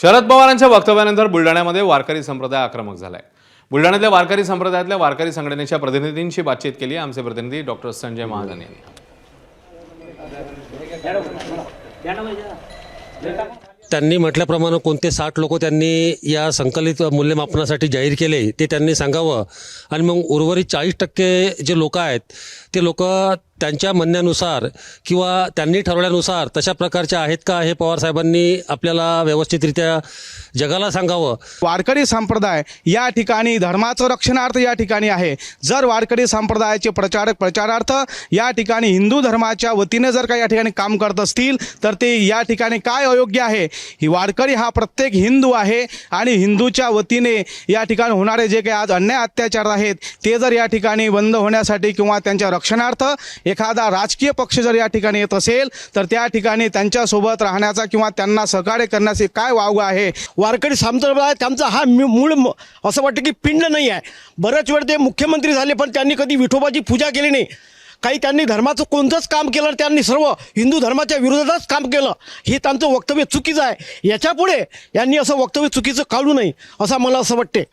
शरद पवारांच्या वक्तव्यानंतर बुलढाण्यामध्ये वारकरी संप्रदाय आक्रमक झालाय। बुलढाण्यातल्या वारकरी संप्रदायातल्या वारकरी संघटनेच्या प्रतिनिधींशी बातचीत केली आमचे प्रतिनिधी डॉक्टर संजय महाजन यांनी। त्यांनी म्हटल्याप्रमाणे कोणते 60 लोक त्यांनी या संकलित मूल्यमापनासाठी जाहीर केले ते त्यांनी सांगावं आणि मग उर्वरित 40% जे लोक आहेत ते लोक त्यांच्या म्हणण्यानुसार किंवा त्यांनी ठरवल्यानुसार तशा प्रकारचे आहेत का हे पवार साहेबांनी आपल्याला व्यवस्थितरित्या जगाला सांगावं। वारकरी संप्रदाय या ठिकाणी धर्माचं रक्षणार्थ या ठिकाणी आहे। जर वारकरी संप्रदायाचे प्रचारार्थ या ठिकाणी हिंदू धर्माच्या वतीने जर का या ठिकाणी काम करत असतील तर ते या ठिकाणी काय अयोग्य आहे। ही वारकरी हा प्रत्येक हिंदू आहे आणि हिंदूच्या वतीने या ठिकाणी होणारे जे काही आज अन्याय अत्याचार आहेत ते जर या ठिकाणी बंद होण्यासाठी किंवा त्यांच्या रक्षणार्थ एखादा राजकीय पक्ष जर या ठिकाणी येत असेल तर त्या ठिकाणी त्यांच्यासोबत राहण्याचा किंवा त्यांना सहकार्य करण्याचे काय वाव आहे। वारकरी संप्रदाय त्यांचा हा मूळ असं वाटतं की पिंड नाही आहे। बरेच वेळ ते मुख्यमंत्री झाले पण त्यांनी कधी विठोबाची पूजा केली नाही। काही त्यांनी धर्माचं कोणतंच काम केलं, त्यांनी सर्व हिंदू धर्माच्या विरोधातच काम केलं। हे त्यांचं वक्तव्य चुकीचं आहे। याच्यापुढे यांनी असं वक्तव्य चुकीचं काढू नये असं मला असं वाटते।